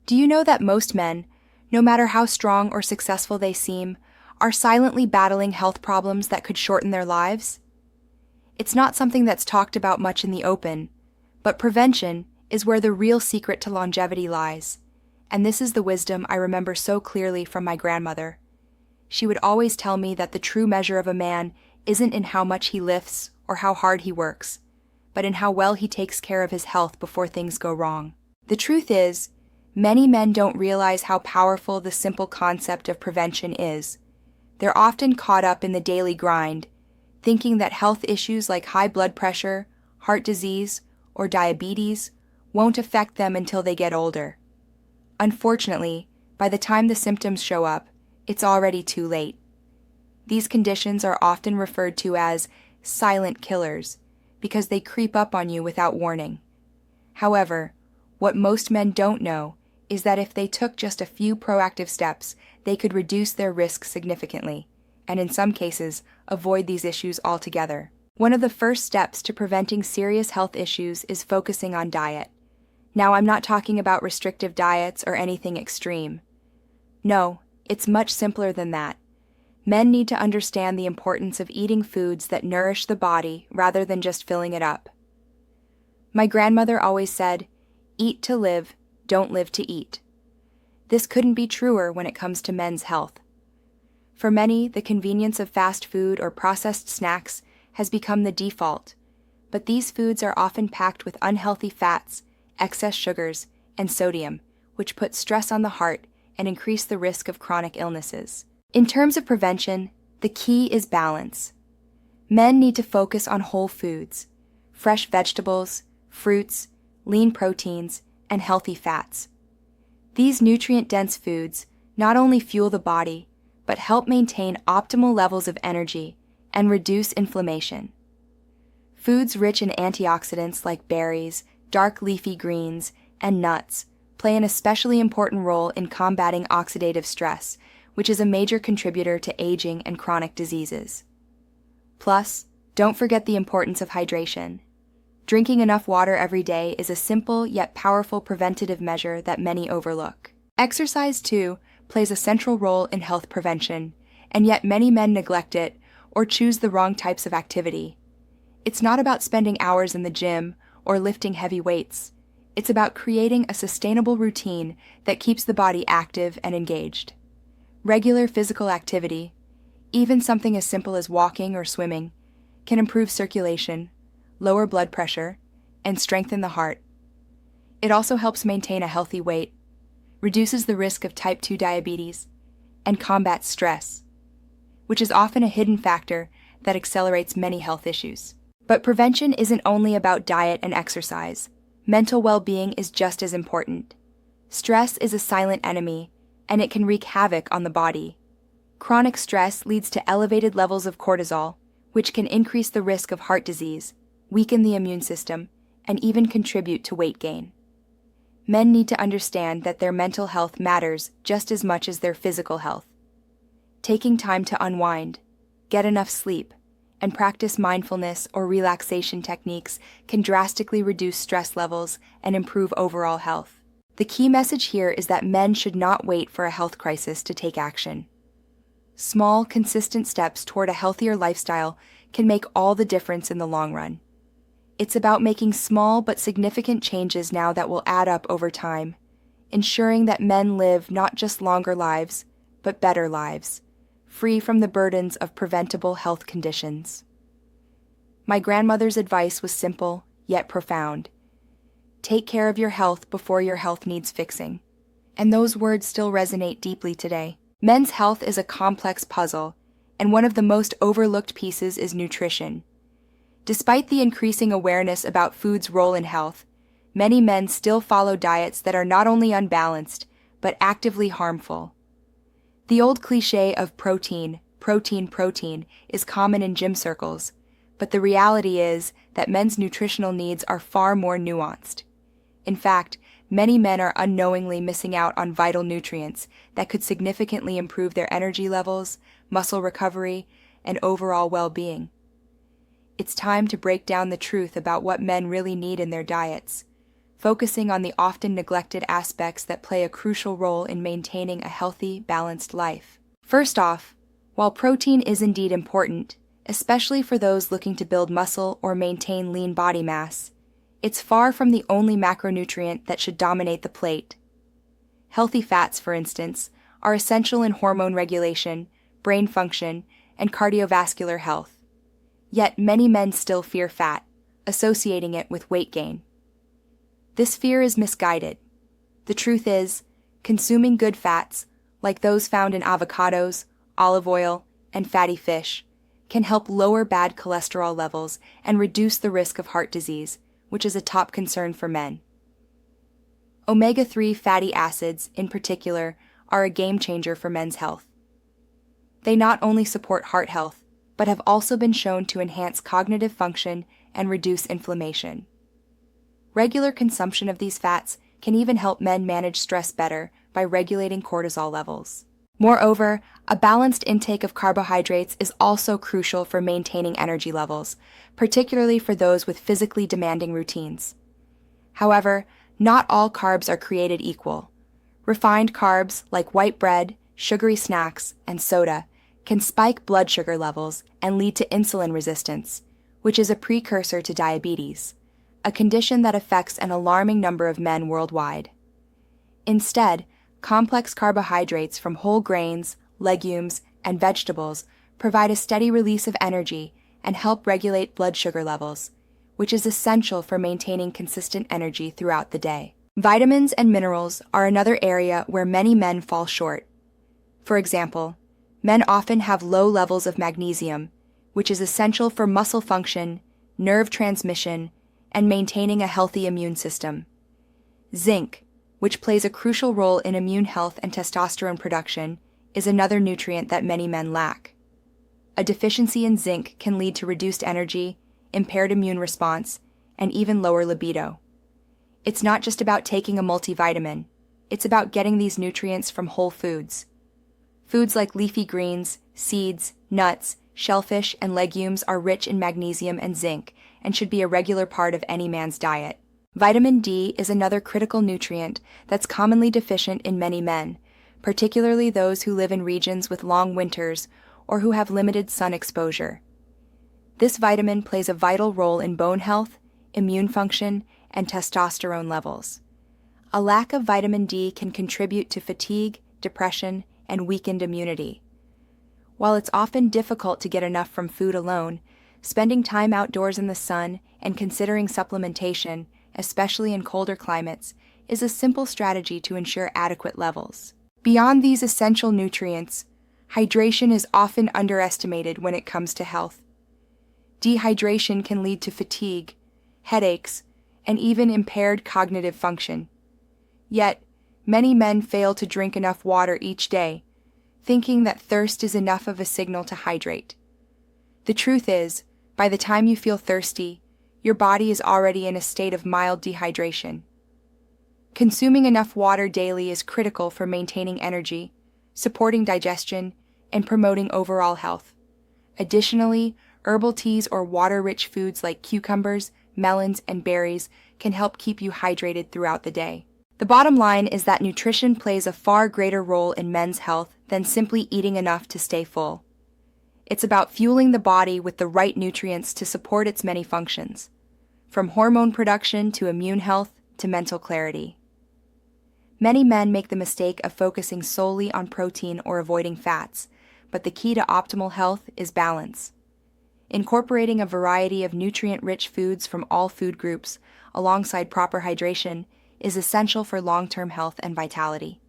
Do you know that most men, no matter how strong or successful they seem, are silently battling health problems that could shorten their lives? It's not something that's talked about much in the open, but prevention is where the real secret to longevity lies, and this is the wisdom I remember so clearly from my grandmother. She would always tell me that the true measure of a man isn't in how much he lifts or how hard he works, but in how well he takes care of his health before things go wrong. The truth is, many men don't realize how powerful the simple concept of prevention is. They're often caught up in the daily grind, thinking that health issues like high blood pressure, heart disease, or diabetes won't affect them until they get older. Unfortunately, by the time the symptoms show up, it's already too late. These conditions are often referred to as silent killers because they creep up on you without warning. However, what most men don't know is that if they took just a few proactive steps, they could reduce their risk significantly, and in some cases, avoid these issues altogether. One of the first steps to preventing serious health issues is focusing on diet. Now, I'm not talking about restrictive diets or anything extreme. No, it's much simpler than that. Men need to understand the importance of eating foods that nourish the body rather than just filling it up. My grandmother always said, "Eat to live, don't live to eat." This couldn't be truer when it comes to men's health. For many, the convenience of fast food or processed snacks has become the default, but these foods are often packed with unhealthy fats, excess sugars, and sodium, which put stress on the heart and increase the risk of chronic illnesses. In terms of prevention, the key is balance. Men need to focus on whole foods, fresh vegetables, fruits, lean proteins, and healthy fats. These nutrient-dense foods not only fuel the body, but help maintain optimal levels of energy and reduce inflammation. Foods rich in antioxidants like berries, dark leafy greens, and nuts play an especially important role in combating oxidative stress, which is a major contributor to aging and chronic diseases. Plus, don't forget the importance of hydration. Drinking enough water every day is a simple yet powerful preventative measure that many overlook. Exercise, too, plays a central role in health prevention, and yet many men neglect it or choose the wrong types of activity. It's not about spending hours in the gym or lifting heavy weights. It's about creating a sustainable routine that keeps the body active and engaged. Regular physical activity, even something as simple as walking or swimming, can improve circulation, lower blood pressure, and strengthen the heart. It also helps maintain a healthy weight, reduces the risk of type 2 diabetes, and combats stress, which is often a hidden factor that accelerates many health issues. But prevention isn't only about diet and exercise. Mental well-being is just as important. Stress is a silent enemy, and it can wreak havoc on the body. Chronic stress leads to elevated levels of cortisol, which can increase the risk of heart disease, weaken the immune system, and even contribute to weight gain. Men need to understand that their mental health matters just as much as their physical health. Taking time to unwind, get enough sleep, and practice mindfulness or relaxation techniques can drastically reduce stress levels and improve overall health. The key message here is that men should not wait for a health crisis to take action. Small, consistent steps toward a healthier lifestyle can make all the difference in the long run. It's about making small but significant changes now that will add up over time, ensuring that men live not just longer lives, but better lives, free from the burdens of preventable health conditions. My grandmother's advice was simple, yet profound. Take care of your health before your health needs fixing. And those words still resonate deeply today. Men's health is a complex puzzle, and one of the most overlooked pieces is nutrition. Despite the increasing awareness about food's role in health, many men still follow diets that are not only unbalanced, but actively harmful. The old cliché of protein is common in gym circles, but the reality is that men's nutritional needs are far more nuanced. In fact, many men are unknowingly missing out on vital nutrients that could significantly improve their energy levels, muscle recovery, and overall well-being. It's time to break down the truth about what men really need in their diets, focusing on the often neglected aspects that play a crucial role in maintaining a healthy, balanced life. First off, while protein is indeed important, especially for those looking to build muscle or maintain lean body mass, it's far from the only macronutrient that should dominate the plate. Healthy fats, for instance, are essential in hormone regulation, brain function, and cardiovascular health. Yet many men still fear fat, associating it with weight gain. This fear is misguided. The truth is, consuming good fats, like those found in avocados, olive oil, and fatty fish, can help lower bad cholesterol levels and reduce the risk of heart disease, which is a top concern for men. Omega-3 fatty acids, in particular, are a game-changer for men's health. They not only support heart health, but have also been shown to enhance cognitive function and reduce inflammation. Regular consumption of these fats can even help men manage stress better by regulating cortisol levels. Moreover, a balanced intake of carbohydrates is also crucial for maintaining energy levels, particularly for those with physically demanding routines. However, not all carbs are created equal. Refined carbs like white bread, sugary snacks, and soda can spike blood sugar levels and lead to insulin resistance, which is a precursor to diabetes, a condition that affects an alarming number of men worldwide. Instead, complex carbohydrates from whole grains, legumes, and vegetables provide a steady release of energy and help regulate blood sugar levels, which is essential for maintaining consistent energy throughout the day. Vitamins and minerals are another area where many men fall short. For example, men often have low levels of magnesium, which is essential for muscle function, nerve transmission, and maintaining a healthy immune system. Zinc, which plays a crucial role in immune health and testosterone production, is another nutrient that many men lack. A deficiency in zinc can lead to reduced energy, impaired immune response, and even lower libido. It's not just about taking a multivitamin, it's about getting these nutrients from whole foods. Foods like leafy greens, seeds, nuts, shellfish, and legumes are rich in magnesium and zinc and should be a regular part of any man's diet. Vitamin D is another critical nutrient that's commonly deficient in many men, particularly those who live in regions with long winters or who have limited sun exposure. This vitamin plays a vital role in bone health, immune function, and testosterone levels. A lack of vitamin D can contribute to fatigue, depression, and weakened immunity. While it's often difficult to get enough from food alone, spending time outdoors in the sun and considering supplementation, especially in colder climates, is a simple strategy to ensure adequate levels. Beyond these essential nutrients, hydration is often underestimated when it comes to health. Dehydration can lead to fatigue, headaches, and even impaired cognitive function. Yet, many men fail to drink enough water each day, thinking that thirst is enough of a signal to hydrate. The truth is, by the time you feel thirsty, your body is already in a state of mild dehydration. Consuming enough water daily is critical for maintaining energy, supporting digestion, and promoting overall health. Additionally, herbal teas or water-rich foods like cucumbers, melons, and berries can help keep you hydrated throughout the day. The bottom line is that nutrition plays a far greater role in men's health than simply eating enough to stay full. It's about fueling the body with the right nutrients to support its many functions, from hormone production to immune health to mental clarity. Many men make the mistake of focusing solely on protein or avoiding fats, but the key to optimal health is balance. Incorporating a variety of nutrient-rich foods from all food groups alongside proper hydration is essential for long-term health and vitality.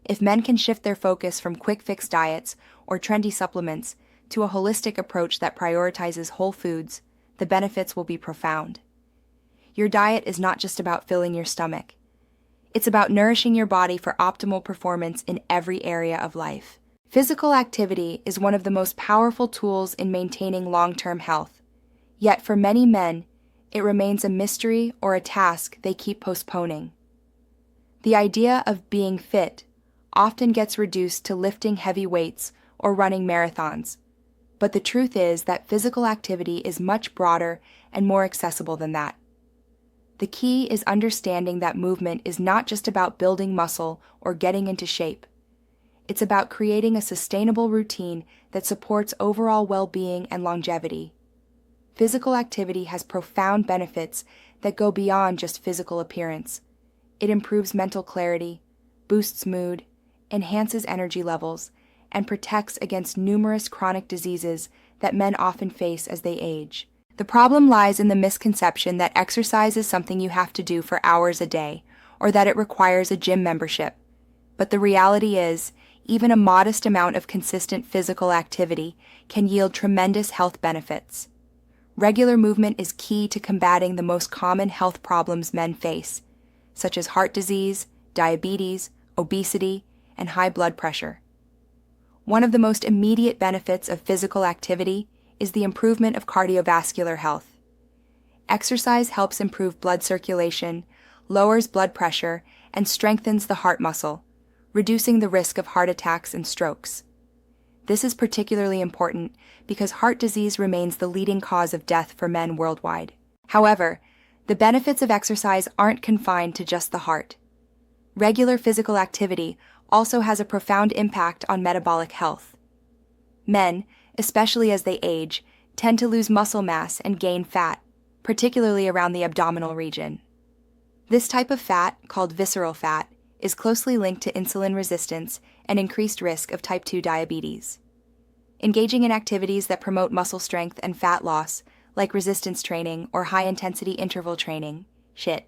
If men can shift their focus from quick-fix diets or trendy supplements to a holistic approach that prioritizes whole foods, the benefits will be profound. Your diet is not just about filling your stomach. It's about nourishing your body for optimal performance in every area of life. Physical activity is one of the most powerful tools in maintaining long-term health. Yet for many men, it remains a mystery or a task they keep postponing. The idea of being fit often gets reduced to lifting heavy weights or running marathons. But the truth is that physical activity is much broader and more accessible than that. The key is understanding that movement is not just about building muscle or getting into shape. It's about creating a sustainable routine that supports overall well-being and longevity. Physical activity has profound benefits that go beyond just physical appearance. It improves mental clarity, boosts mood, enhances energy levels, and protects against numerous chronic diseases that men often face as they age. The problem lies in the misconception that exercise is something you have to do for hours a day, or that it requires a gym membership. But the reality is, even a modest amount of consistent physical activity can yield tremendous health benefits. Regular movement is key to combating the most common health problems men face, such as heart disease, diabetes, obesity, and high blood pressure. One of the most immediate benefits of physical activity is the improvement of cardiovascular health. Exercise helps improve blood circulation, lowers blood pressure, and strengthens the heart muscle, reducing the risk of heart attacks and strokes. This is particularly important because heart disease remains the leading cause of death for men worldwide. However, the benefits of exercise aren't confined to just the heart. Regular physical activity also has a profound impact on metabolic health. Men, especially as they age, tend to lose muscle mass and gain fat, particularly around the abdominal region. This type of fat, called visceral fat, is closely linked to insulin resistance and increased risk of type 2 diabetes. Engaging in activities that promote muscle strength and fat loss, like resistance training or high-intensity interval training, HIIT,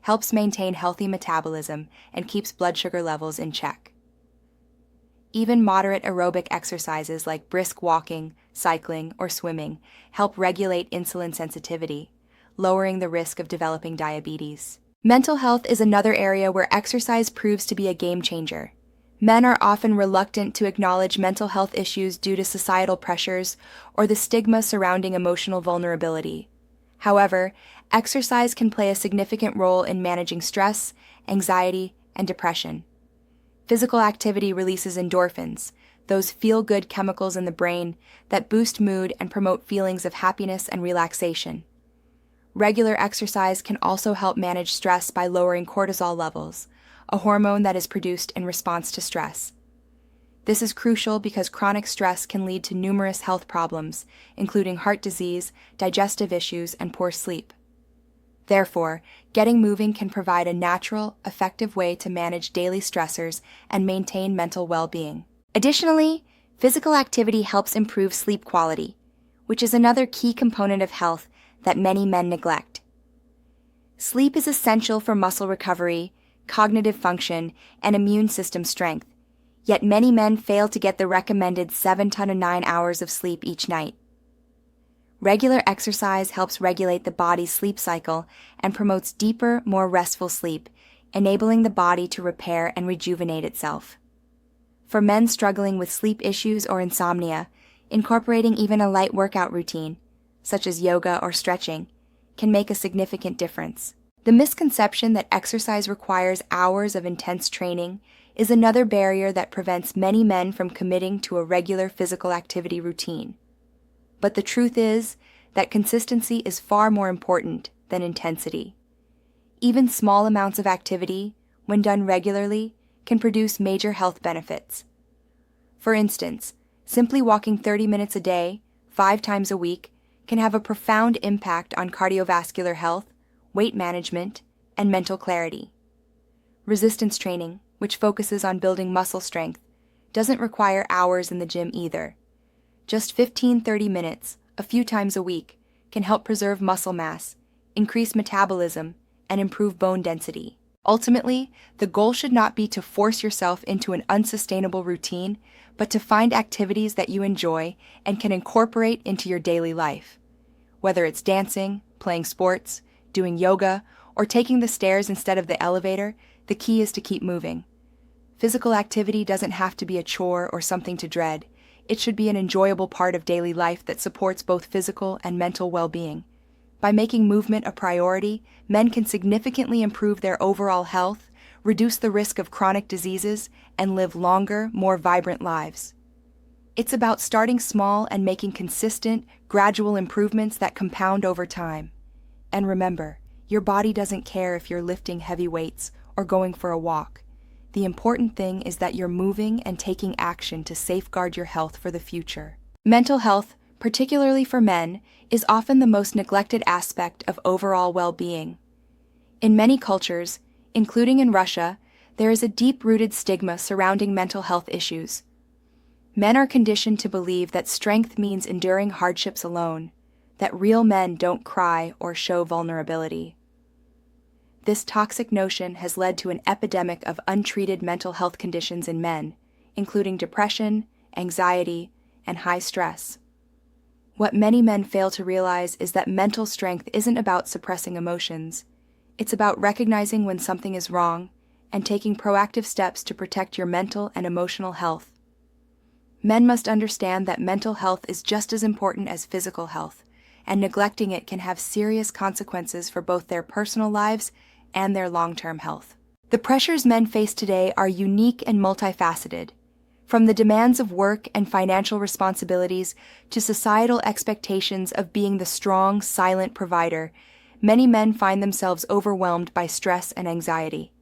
helps maintain healthy metabolism and keeps blood sugar levels in check. Even moderate aerobic exercises like brisk walking, cycling, or swimming help regulate insulin sensitivity, lowering the risk of developing diabetes. Mental health is another area where exercise proves to be a game changer. Men are often reluctant to acknowledge mental health issues due to societal pressures or the stigma surrounding emotional vulnerability. However, exercise can play a significant role in managing stress, anxiety, and depression. Physical activity releases endorphins, those feel-good chemicals in the brain that boost mood and promote feelings of happiness and relaxation. Regular exercise can also help manage stress by lowering cortisol levels, a hormone that is produced in response to stress. This is crucial because chronic stress can lead to numerous health problems, including heart disease, digestive issues, and poor sleep. Therefore, getting moving can provide a natural, effective way to manage daily stressors and maintain mental well-being. Additionally, physical activity helps improve sleep quality, which is another key component of health that many men neglect. Sleep is essential for muscle recovery, cognitive function, and immune system strength, yet many men fail to get the recommended 7 to 9 hours of sleep each night. Regular exercise helps regulate the body's sleep cycle and promotes deeper, more restful sleep, enabling the body to repair and rejuvenate itself. For men struggling with sleep issues or insomnia, incorporating even a light workout routine, such as yoga or stretching, can make a significant difference. The misconception that exercise requires hours of intense training is another barrier that prevents many men from committing to a regular physical activity routine. But the truth is that consistency is far more important than intensity. Even small amounts of activity, when done regularly, can produce major health benefits. For instance, simply walking 30 minutes a day, 5 times a week, can have a profound impact on cardiovascular health, weight management, and mental clarity. Resistance training, which focuses on building muscle strength, doesn't require hours in the gym either. Just 15-30 minutes, a few times a week, can help preserve muscle mass, increase metabolism, and improve bone density. Ultimately, the goal should not be to force yourself into an unsustainable routine, but to find activities that you enjoy and can incorporate into your daily life. Whether it's dancing, playing sports, doing yoga, or taking the stairs instead of the elevator, the key is to keep moving. Physical activity doesn't have to be a chore or something to dread. It should be an enjoyable part of daily life that supports both physical and mental well-being. By making movement a priority, men can significantly improve their overall health, reduce the risk of chronic diseases, and live longer, more vibrant lives. It's about starting small and making consistent, gradual improvements that compound over time. And remember, Your body doesn't care if you're lifting heavy weights or going for a walk. The important thing is that you're moving and taking action to safeguard your health for the future. Mental health, particularly for men, is often the most neglected aspect of overall well-being. In many cultures, including in Russia, there is a deep-rooted stigma surrounding mental health issues. Men are conditioned to believe that strength means enduring hardships alone, that real men don't cry or show vulnerability. This toxic notion has led to an epidemic of untreated mental health conditions in men, including depression, anxiety, and high stress. What many men fail to realize is that mental strength isn't about suppressing emotions. It's about recognizing when something is wrong and taking proactive steps to protect your mental and emotional health. Men must understand that mental health is just as important as physical health, and neglecting it can have serious consequences for both their personal lives and their long-term health. The pressures men face today are unique and multifaceted. From the demands of work and financial responsibilities to societal expectations of being the strong, silent provider, many men find themselves overwhelmed by stress and anxiety.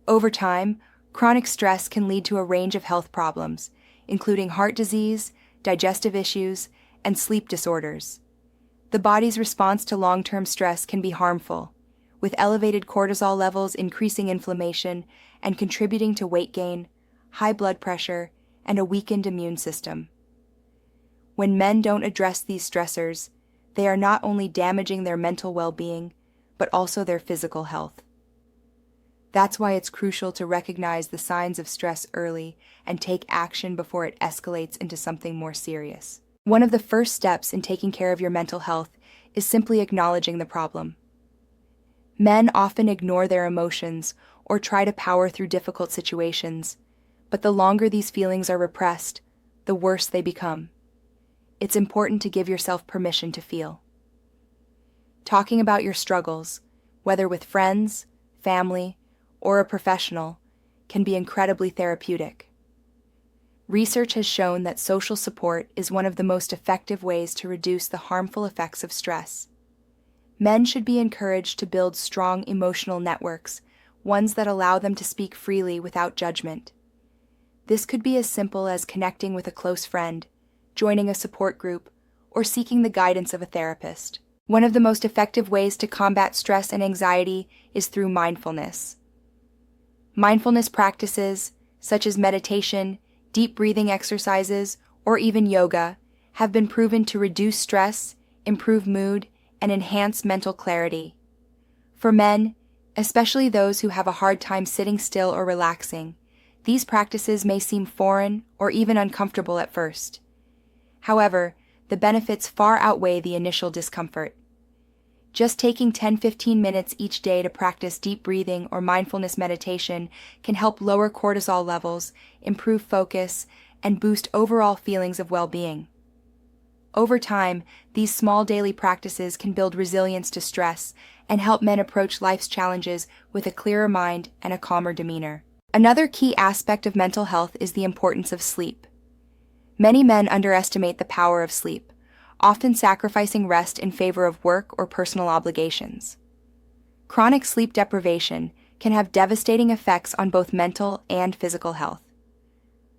Over time, chronic stress can lead to a range of health problems, including heart disease, digestive issues, and sleep disorders. The body's response to long-term stress can be harmful, with elevated cortisol levels increasing inflammation and contributing to weight gain, high blood pressure, and a weakened immune system. When men don't address these stressors, they are not only damaging their mental well-being, but also their physical health. That's why it's crucial to recognize the signs of stress early and take action before it escalates into something more serious. One of the first steps in taking care of your mental health is simply acknowledging the problem. Men often ignore their emotions or try to power through difficult situations, but the longer these feelings are repressed, the worse they become. It's important to give yourself permission to feel. Talking about your struggles, whether with friends, family, or a professional, can be incredibly therapeutic. Research has shown that social support is one of the most effective ways to reduce the harmful effects of stress. Men should be encouraged to build strong emotional networks, ones that allow them to speak freely without judgment. This could be as simple as connecting with a close friend, joining a support group, or seeking the guidance of a therapist. One of the most effective ways to combat stress and anxiety is through mindfulness. Mindfulness practices, such as meditation, deep breathing exercises, or even yoga, have been proven to reduce stress, improve mood, and enhance mental clarity. For men, especially those who have a hard time sitting still or relaxing, these practices may seem foreign or even uncomfortable at first. However, the benefits far outweigh the initial discomfort. Just taking 10-15 minutes each day to practice deep breathing or mindfulness meditation can help lower cortisol levels, improve focus, and boost overall feelings of well-being. Over time, these small daily practices can build resilience to stress and help men approach life's challenges with a clearer mind and a calmer demeanor. Another key aspect of mental health is the importance of sleep. Many men underestimate the power of sleep, often sacrificing rest in favor of work or personal obligations. Chronic sleep deprivation can have devastating effects on both mental and physical health.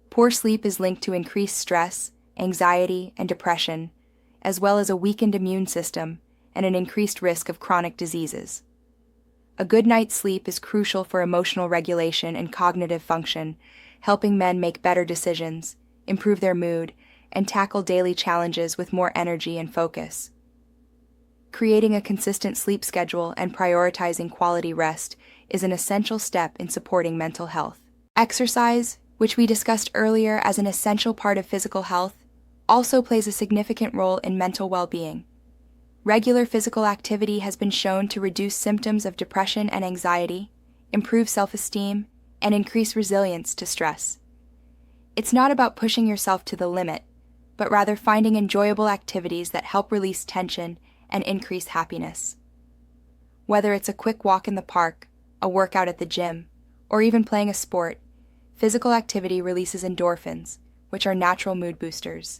Poor sleep is linked to increased stress, anxiety, and depression, as well as a weakened immune system and an increased risk of chronic diseases. A good night's sleep is crucial for emotional regulation and cognitive function, helping men make better decisions, improve their mood, and tackle daily challenges with more energy and focus. Creating a consistent sleep schedule and prioritizing quality rest is an essential step in supporting mental health. Exercise, which we discussed earlier as an essential part of physical health, also plays a significant role in mental well-being. Regular physical activity has been shown to reduce symptoms of depression and anxiety, improve self-esteem, and increase resilience to stress. It's not about pushing yourself to the limit, but rather finding enjoyable activities that help release tension and increase happiness. Whether it's a quick walk in the park, a workout at the gym, or even playing a sport, physical activity releases endorphins, which are natural mood boosters.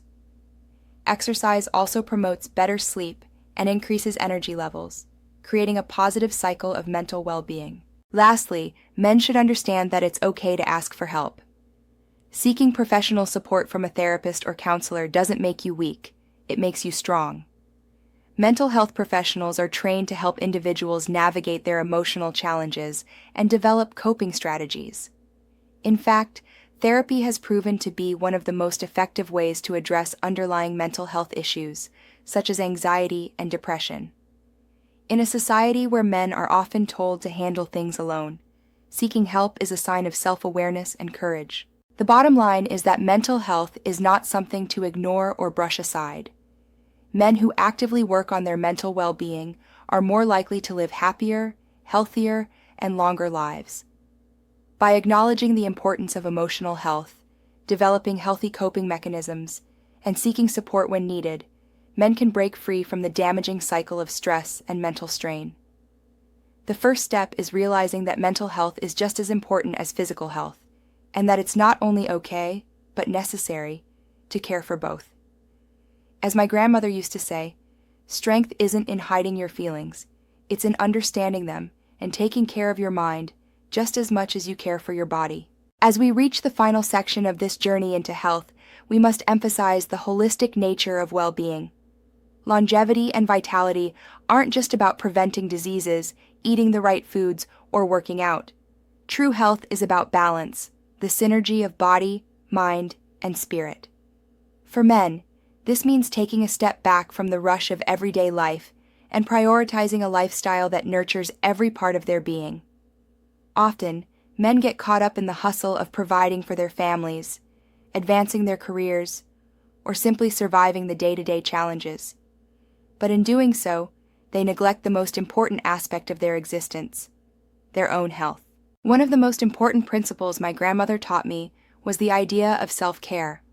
Exercise also promotes better sleep and increases energy levels, creating a positive cycle of mental well-being. Lastly, men should understand that it's okay to ask for help. Seeking professional support from a therapist or counselor doesn't make you weak, it makes you strong. Mental health professionals are trained to help individuals navigate their emotional challenges and develop coping strategies. In fact, therapy has proven to be one of the most effective ways to address underlying mental health issues, such as anxiety and depression. In a society where men are often told to handle things alone, seeking help is a sign of self-awareness and courage. The bottom line is that mental health is not something to ignore or brush aside. Men who actively work on their mental well-being are more likely to live happier, healthier, and longer lives. By acknowledging the importance of emotional health, developing healthy coping mechanisms, and seeking support when needed, men can break free from the damaging cycle of stress and mental strain. The first step is realizing that mental health is just as important as physical health, and that it's not only okay, but necessary, to care for both. As my grandmother used to say, strength isn't in hiding your feelings, it's in understanding them and taking care of your mind just as much as you care for your body. As we reach the final section of this journey into health, we must emphasize the holistic nature of well-being. Longevity and vitality aren't just about preventing diseases, eating the right foods, or working out. True health is about balance, the synergy of body, mind, and spirit. For men, this means taking a step back from the rush of everyday life and prioritizing a lifestyle that nurtures every part of their being. Often, men get caught up in the hustle of providing for their families, advancing their careers, or simply surviving the day-to-day challenges. But in doing so, they neglect the most important aspect of their existence, their own health. One of the most important principles my grandmother taught me was the idea of self-care.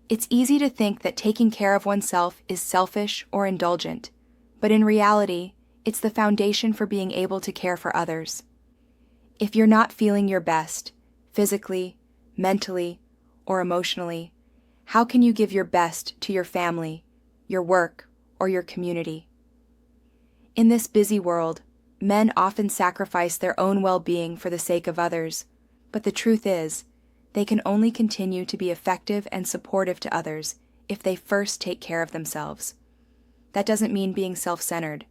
It's easy to think that taking care of oneself is selfish or indulgent, but in reality, it's the foundation for being able to care for others. If you're not feeling your best, physically, mentally, or emotionally, how can you give your best to your family, your work, or your community? In this busy world, men often sacrifice their own well-being for the sake of others, but the truth is, they can only continue to be effective and supportive to others if they first take care of themselves. That doesn't mean being self-centered,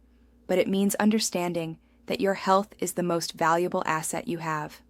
but it means understanding that your health is the most valuable asset you have.